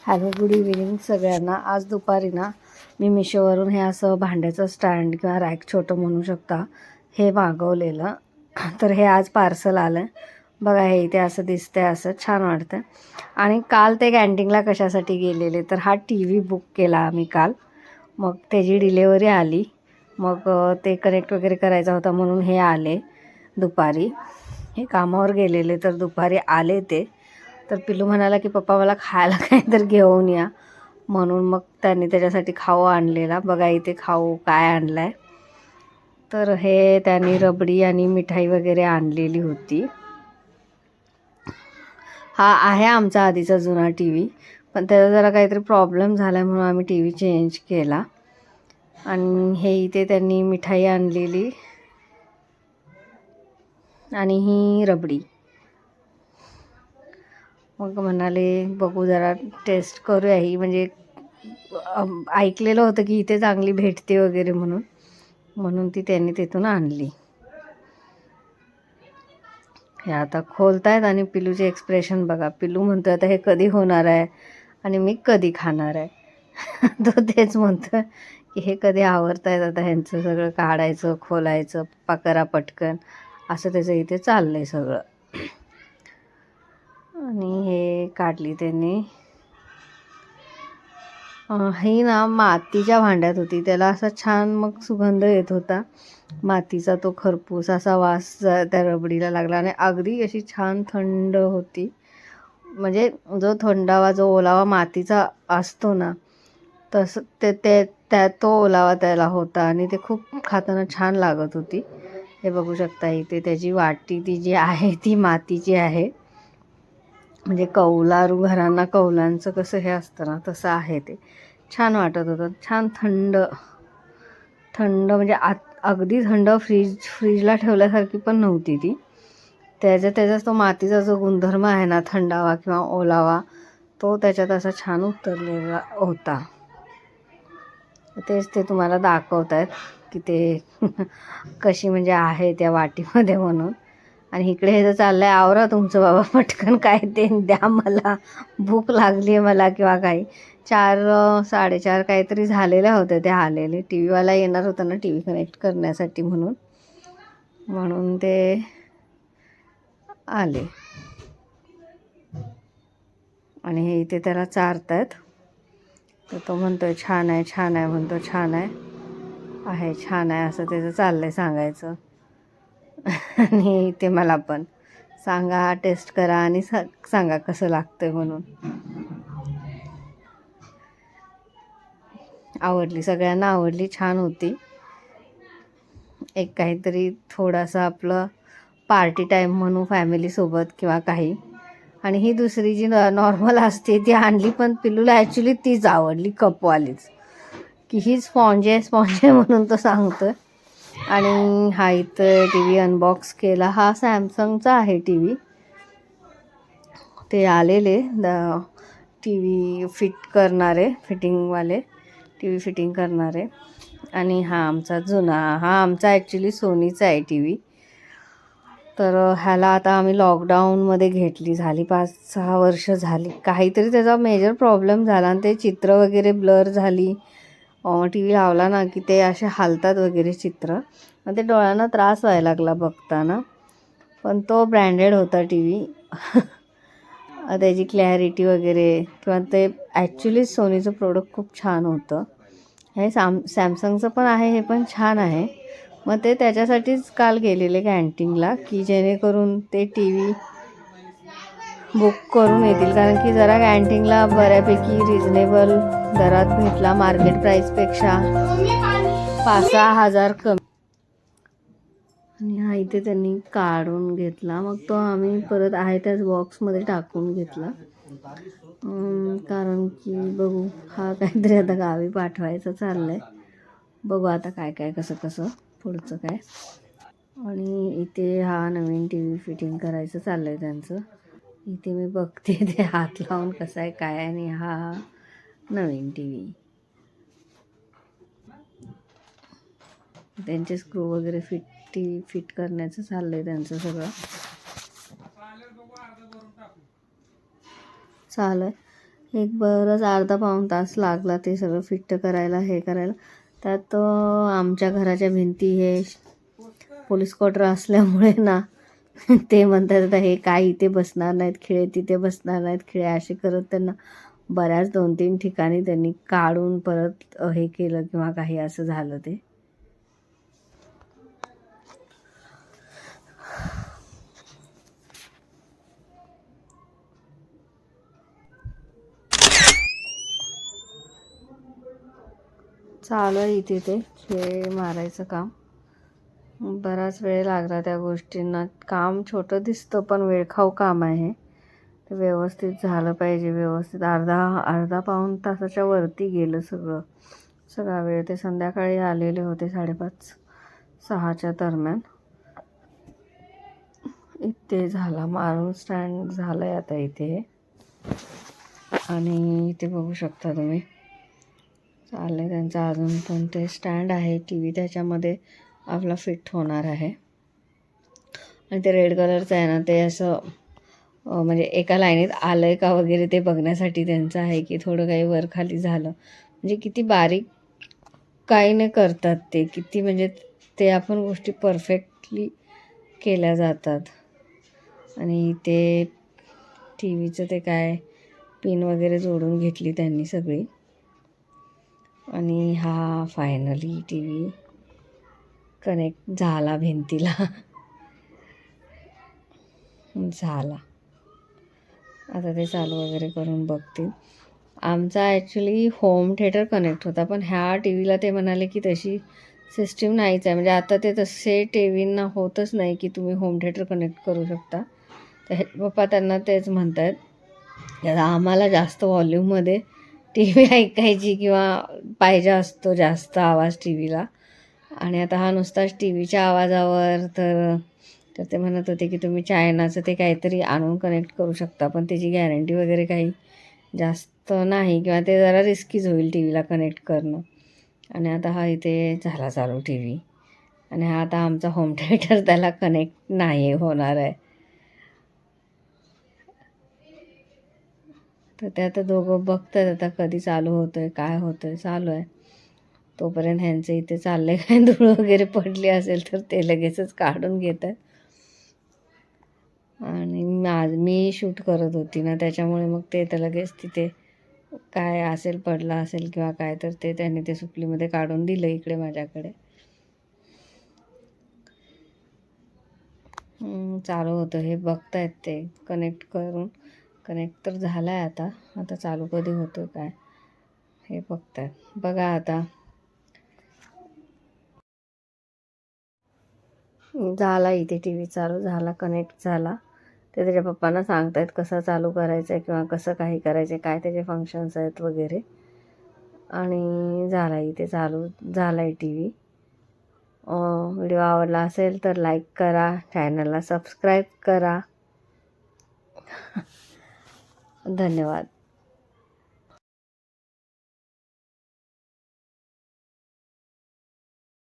Hello good evening सगळ्यांना. आज दुपारी ना मी मिशोवरून हे असं भांड्याचं स्टँड किंवा रॅक छोटं म्हणू शकता हे मागवलेलं. तर हे आज पार्सल आलं. बघा हे इथे असं दिसतंय, असं छान वाटतं. आणि काल ते कॅन्टीनला कशासाठी गेलेले तर हा टी व्ही बुक केला आम्ही काल. मग त्याची डिलेवरी आली. मग ते कनेक्ट वगैरे करायचा होता म्हणून हे आले दुपारी. हे कामावर गेलेले तर दुपारी आले ते. तर पिल्लू म्हणाला की पप्पा मला खायला काहीतरी घेऊन या, म्हणून मग त्यांनी त्याच्यासाठी खाऊ आणलेला. बघा इथे खाऊ काय आणलं आहे. तर हे त्यांनी रबडी आणि मिठाई वगैरे आणलेली होती. हा आहे आमचा आधीचा जुना टी व्ही, पण त्याचा जरा काहीतरी प्रॉब्लेम झाला आहे म्हणून आम्ही टी व्ही चेंज केला. आणि हे इथे त्यांनी मिठाई आणलेली आणि ही रबडी. मग म्हणाले बघू जरा टेस्ट करूया ही, म्हणजे ऐकलेलं होतं की इथे चांगली भेटते वगैरे म्हणून ती त्यांनी तिथून आणली. हे आता खोलतायत आणि पिल्लूचे एक्सप्रेशन बघा. पिल्लू म्हणतो आता हे कधी होणार आहे आणि मी कधी खाणार आहे. तो तेच म्हणतो की हे कधी आवरतायत आता ह्यांचं सगळं काढायचं खोलायचं, पप्पा करा पटकन, असं त्याचं इथे चाललं आहे सगळं. आणि हे काढली त्यांनी. ही ना मातीच्या भांड्यात होती, त्याला असा छान मग सुगंध येत होता मातीचा. तो खरपूस असा वास त्या रबडीला लागला आणि अगदी अशी छान थंड होती. म्हणजे जो थंडावा, जो ओलावा मातीचा असतो ना, तसं त्या तो ओलावा त्याला होता आणि ते खूप खाताना छान लागत होती. हे बघू शकता इथे त्याची वाटी ती जी आहे ती मातीची आहे. म्हणजे कौलारू घरांना कौलांचं कसं हे असतं ना तसं आहे ते. छान वाटत होतं, छान थंड थंड, म्हणजे अगदी थंड. फ्रीजला ठेवल्यासारखी पण नव्हती ती. त्याचाच तो मातीचा जो गुणधर्म आहे ना, थंडावा किंवा ओलावा, तो त्याच्यात असा छान उतरलेला होता. तेच ते तुम्हाला दाखवत आहेत की ते कशी म्हणजे आहे त्या वाटीमध्ये म्हणून. आणि इकडे हे जर चाललं आहे आवरा तुमचं बाबा पटकन काय ते द्या, मला भूक लागली आहे मला किंवा काही. 4-4:30 काहीतरी झालेल्या होत्या ते आलेले. टी व्हीवाला येणार होता ना टी व्ही कनेक्ट करण्यासाठी म्हणून ते आले. आणि हे इथे त्याला चारतायत. तर तो म्हणतोय छान आहे छान आहे, म्हणतो छान आहे छान आहे, असं त्याचं चाललं आहे सांगायचं. आणि ते मला पण सांगा, टेस्ट करा आणि सांगा कसं लागतंय म्हणून. आवडली, सगळ्यांना आवडली, छान होती. एक काहीतरी थोडासा आपलं पार्टी टाईम म्हणू फॅमिलीसोबत किंवा काही. आणि ही दुसरी जी नॉर्मल असते ती आणली, पण पिल्लूला ॲक्च्युली तीच आवडली, कपवालीच, की ही स्पॉन्ज आहे म्हणून तो सांगतोय. आणि हा इथं टी व्ही अनबॉक्स केला. हा सॅमसंगचा आहे टी व्ही. ते आलेले टी व्ही फिट करणारे, फिटिंगवाले टी व्ही फिटिंग करणारे. आणि हा आमचा जुना, हा आमचा ॲक्च्युली सोनीचा आहे टी व्ही. तर ह्याला आता आम्ही लॉकडाऊनमध्ये घेतली, झाली 5-6 वर्ष झाली. काहीतरी त्याचा मेजर प्रॉब्लेम झाला आणि ते चित्र वगैरे ब्लर झाली. टी व्ही लावला ना की ते असे हालतात वगैरे चित्र, मग ते डोळ्यांना त्रास व्हायला लागला बघताना. पण तो ब्रँडेड होता टी व्ही. त्याची क्लॅरिटी वगैरे किंवा ते ॲक्च्युली सोनीचं प्रोडक्ट खूप छान होतं. हे सॅमसंगचं पण आहे, हे पण छान आहे. मग ते त्याच्यासाठीच काल गेलेले कॅन्टीनला, की जेणेकरून ते टी व्ही बुक करून येतील. कारण की जरा कॅन्टीनला बऱ्यापैकी रिजनेबल दरात भेटला, मार्केट प्राईसपेक्षा 5-6 हजार कमी. आणि हा इथे त्यांनी काढून घेतला. मग तो आम्ही परत आहे त्याच बॉक्समध्ये टाकून घेतला. कारण की बघू, हा काहीतरी आता गावी पाठवायचं चाललं आहे. बघू आता काय कसं पुढचं काय. आणि इथे हा नवीन टी व्ही फिटिंग करायचं चाललं आहे त्यांचं. इथे मी बघते ते हात लावून कसं आहे काय. आणि हा नवीन टी व्ही, त्यांचे स्क्रू वगैरे फिट करण्याचं चाललं आहे त्यांचं सगळं चालू आहे. एक बरंच अर्धा पाऊण तास लागला ते सगळं फिट्ट करायला, हे करायला. त्यात आमच्या घराच्या भिंती हे पोलीस क्वार्टर असल्यामुळे ना ते म्हणतात आता हे काय इथे बसणार नाहीत खिळे, तिथे बसणार नाहीत खिळे, असे करत त्यांना बऱ्याच 2-3 ठिकाणी त्यांनी काढून परत हे केलं किंवा काही असं झालं ते. चालू आहे इथे ते खिळे मारायचं काम. बराच वेळ लागला त्या गोष्टींना. काम छोटं दिसतं पण वेळखाऊ काम आहे. ते व्यवस्थित झालं पाहिजे. व्यवस्थित अर्धा पाऊण तासाच्या वरती गेलं सगळा वेळ. ते संध्याकाळी आलेले होते 5:30-6च्या दरम्यान. इथे झाला मारून स्टँड झालं आहे आता इथे. आणि इथे बघू शकता तुम्ही चाललं आहे त्यांचं अजून पण. ते स्टँड आहे टी व्ही त्याच्यामध्ये आपला फिट होणार आहे. आणि ते रेड कलरचं आहे ना ते असं म्हणजे एका लाईनीत आलं आहे का वगैरे ते बघण्यासाठी त्यांचं आहे की थोडं काही वर खाली झालं. म्हणजे किती बारीक काही नाही करतात ते. किती म्हणजे ते आपण गोष्टी परफेक्टली केल्या जातात. आणि ते टी व्हीचं ते काय पिन वगैरे जोडून घेतली त्यांनी सगळी. आणि हा फायनली टी व्ही कनेक्ट झाला भिंतीला. झाला. आता ते चालू वगैरे करून बघतील. आमचा ॲक्च्युली होम थिएटर कनेक्ट होता पण ह्या टी व्हीला ते म्हणाले की तशी सिस्टीम नाहीच आहे. म्हणजे आता ते तसे टी व्हींना होतच नाही की तुम्ही होम थिएटर कनेक्ट करू शकता. तर पप्पा त्यांना तेच म्हणत आहेत. आता आम्हाला जास्त व्हॉल्यूममध्ये टी व्ही ऐकायची किंवा पाहिजे असतो जास्त आवाज टी व्हीला. आणि आता हा नुसताच टी व्हीच्या आवाजावर तर ते म्हणत होते की तुम्ही चायनाचं ते काहीतरी आणून कनेक्ट करू शकता पण त्याची गॅरंटी वगैरे काही जास्त नाही किंवा ते जरा रिस्कीच होईल टी व्हीला कनेक्ट करणं. आणि आता हा इथे झाला चालू टी व्ही. आणि हा आता आमचा होम थिएटर त्याला कनेक्ट नाही होणार आहे. तर ते आता दोघं बघतात आता कधी चालू होतं आहे काय होतं आहे. चालू आहे तोपर्यंत ह्यांचं इथे चाललं आहे काय धूळ वगैरे पडली असेल तर ते लगेचच काढून घेत आहेत. आणि मी शूट करत होती ना त्याच्यामुळे मग ते तर लगेच तिथे काय असेल पडलं असेल किंवा काय तर ते त्यांनी ते सुपलीमध्ये काढून दिलं इकडे माझ्याकडे. चालू होतं हे बघतायत ते कनेक्ट करून. कनेक्ट तर झालं आहे आता चालू कधी होतं काय हे बघतायत. बघा आता झाला इथे टी व्ही चालू झाला कनेक्ट झाला. ते त्याच्या पप्पांना सांगतायत कसं चालू करायचं आहे किंवा कसं काही करायचं आहे काय त्याचे फंक्शन्स आहेत वगैरे. आणि झाला इथे चालू झाला आहे टी व्ही. व्हिडिओ आवडला असेल तर लाईक करा, चॅनलला सबस्क्राईब करा. धन्यवाद.